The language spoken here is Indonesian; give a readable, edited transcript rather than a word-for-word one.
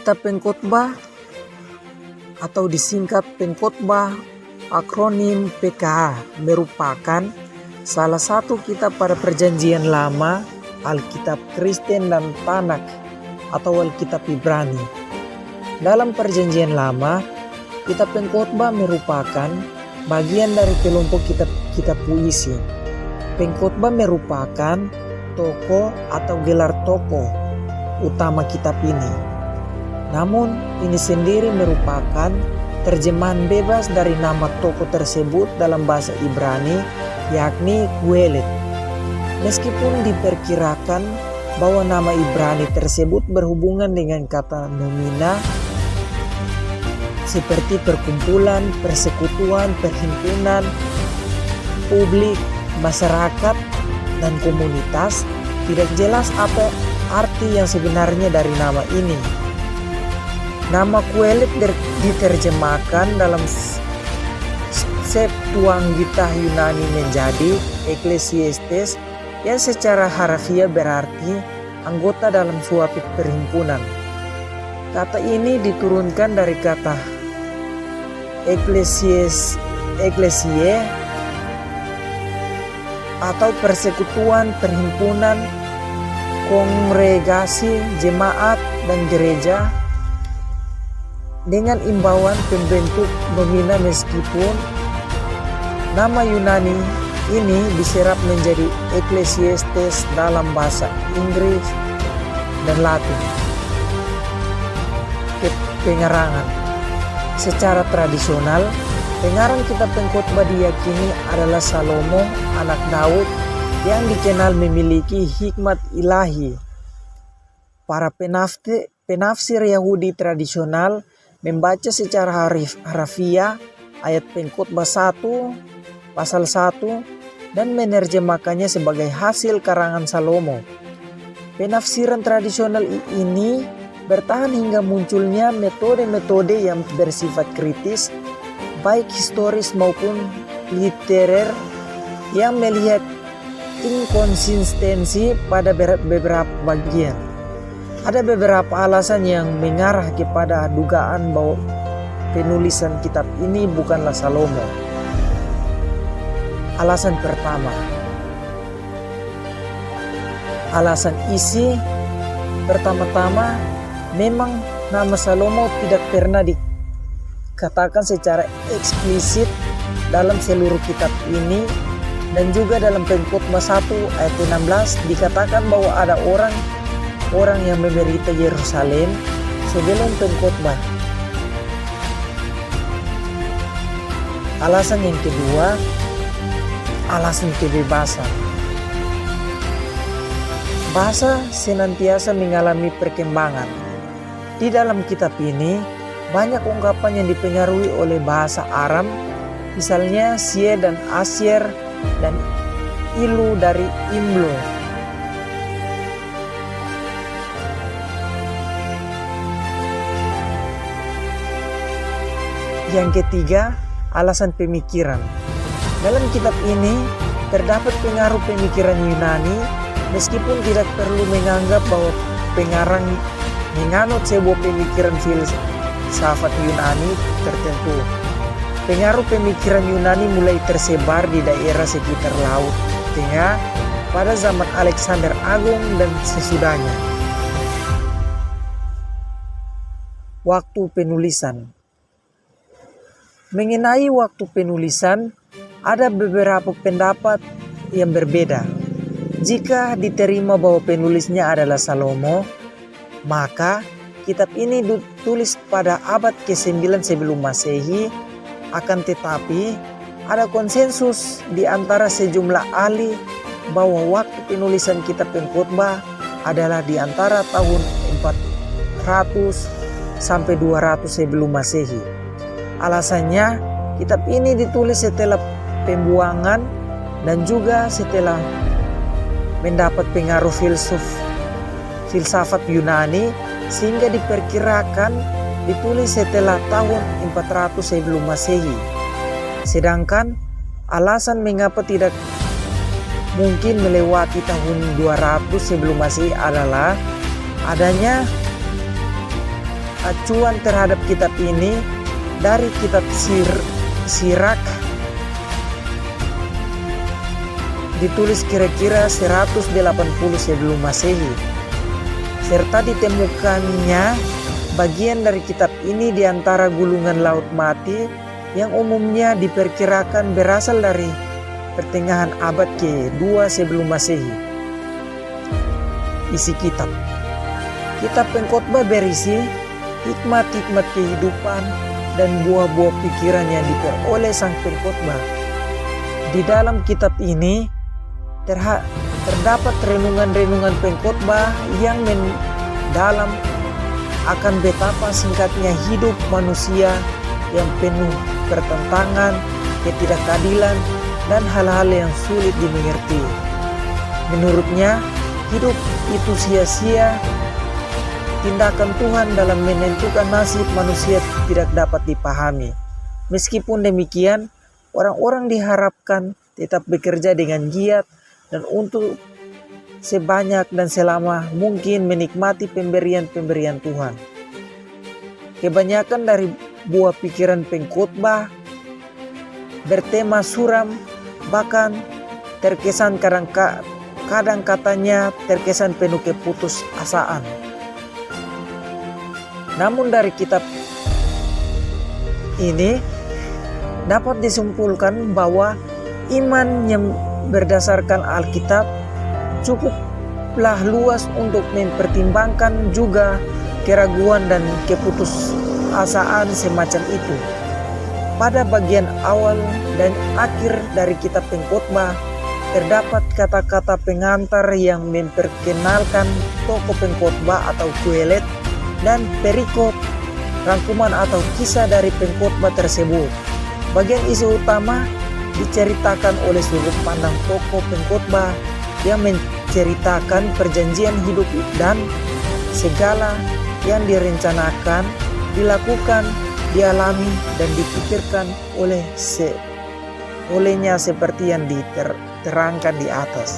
Kitab Pengkhotbah atau disingkat Pengkhotbah, akronim PKH, merupakan salah satu kitab pada Perjanjian Lama, Alkitab Kristen dan Tanakh atau Alkitab Ibrani. Dalam Perjanjian Lama, kitab Pengkhotbah merupakan bagian dari kelompok kitab puisi. Pengkhotbah merupakan tokoh atau gelar tokoh utama kitab ini. Namun, ini sendiri merupakan terjemahan bebas dari nama tokoh tersebut dalam bahasa Ibrani, yakni Qoheleth. Meskipun diperkirakan bahwa nama Ibrani tersebut berhubungan dengan kata nomina seperti perkumpulan, persekutuan, perhimpunan, publik, masyarakat, dan komunitas, tidak jelas apa arti yang sebenarnya dari nama ini. Nama Qoheleth diterjemahkan dalam Septuaginta Yunani menjadi Ecclesiastes, yang secara harfiah berarti anggota dalam suatu perhimpunan. Kata ini diturunkan dari kata ecclesie atau persekutuan, perhimpunan, kongregasi, jemaat, dan gereja dengan imbauan pembentuk nomina. Meskipun nama Yunani ini diserap menjadi Ecclesiastes dalam bahasa Inggris dan Latin. Pengarangan secara tradisional, pengarang kitab Pengkhotbah diyakini adalah Salomo, anak Daud, yang dikenal memiliki hikmat ilahi. Para penafsir Yahudi tradisional membaca secara harfiah ayat Pengkhotbah 1 pasal 1 dan menerjemahkannya sebagai hasil karangan Salomo. Penafsiran tradisional ini bertahan hingga munculnya metode-metode yang bersifat kritis, baik historis maupun literer, yang melihat inkonsistensi pada beberapa bagian. Ada beberapa alasan yang mengarah kepada dugaan bahwa penulisan kitab ini bukanlah Salomo. Alasan pertama, alasan isi. Pertama-tama, memang nama Salomo tidak pernah dikatakan secara eksplisit dalam seluruh kitab ini, dan juga dalam Pengkhotbah 1 ayat 16 dikatakan bahwa ada orang yang memerintah Yerusalem sebelum Pengkhotbah. Alasan yang kedua, alasan kebebasan. Bahasa senantiasa mengalami perkembangan. Di dalam kitab ini, banyak ungkapan yang dipengaruhi oleh bahasa Aram, misalnya sie dan asyer dan ilu dari imlo. Yang ketiga, alasan pemikiran. Dalam kitab ini, terdapat pengaruh pemikiran Yunani, meskipun tidak perlu menganggap bahwa pengarang menganut sebuah pemikiran filsafat Yunani tertentu. Pengaruh pemikiran Yunani mulai tersebar di daerah sekitar Laut Tengah pada zaman Alexander Agung dan sesudahnya. Waktu penulisan. Mengenai waktu penulisan, ada beberapa pendapat yang berbeda. Jika diterima bahwa penulisnya adalah Salomo, maka kitab ini ditulis pada abad ke-9 sebelum Masehi. Akan tetapi, ada konsensus di antara sejumlah ahli bahwa waktu penulisan kitab Pengkhotbah adalah di antara tahun 400 sampai 200 sebelum Masehi. Alasannya, kitab ini ditulis setelah pembuangan dan juga setelah mendapat pengaruh filsafat Yunani, sehingga diperkirakan ditulis setelah tahun 400 sebelum Masehi. Sedangkan alasan mengapa tidak mungkin melewati tahun 200 sebelum Masehi adalah adanya acuan terhadap kitab ini dari kitab Sirak, ditulis kira-kira 180 sebelum Masehi, serta ditemukannya bagian dari kitab ini di antara gulungan laut mati yang umumnya diperkirakan berasal dari pertengahan abad ke-2 sebelum Masehi. Isi kitab Pengkhotbah berisi hikmat-hikmat kehidupan dan buah-buah pikiran yang diperoleh sang pengkhotbah. Di dalam kitab ini terdapat renungan-renungan pengkhotbah yang mendalam akan betapa singkatnya hidup manusia yang penuh pertentangan, ketidakadilan, dan hal-hal yang sulit dimengerti. Menurutnya, hidup itu sia-sia. Tindakan Tuhan dalam menentukan nasib manusia tidak dapat dipahami. Meskipun demikian, orang-orang diharapkan tetap bekerja dengan giat dan untuk sebanyak dan selama mungkin menikmati pemberian-pemberian Tuhan. Kebanyakan dari buah pikiran pengkhotbah bertema suram, bahkan terkesan kadang katanya terkesan penuh keputusasaan. Namun dari kitab ini dapat disimpulkan bahwa iman yang berdasarkan Alkitab cukuplah luas untuk mempertimbangkan juga keraguan dan keputusasaan semacam itu. Pada bagian awal dan akhir dari kitab Pengkhotbah terdapat kata-kata pengantar yang memperkenalkan tokoh pengkhotbah atau kuelet dan perikop rangkuman atau kisah dari pengkhotbah tersebut. Bagian isi utama diceritakan oleh sudut pandang tokoh pengkhotbah yang menceritakan perjanjian hidup dan segala yang direncanakan, dilakukan, dialami, dan dipikirkan olehnya seperti yang diterangkan di atas.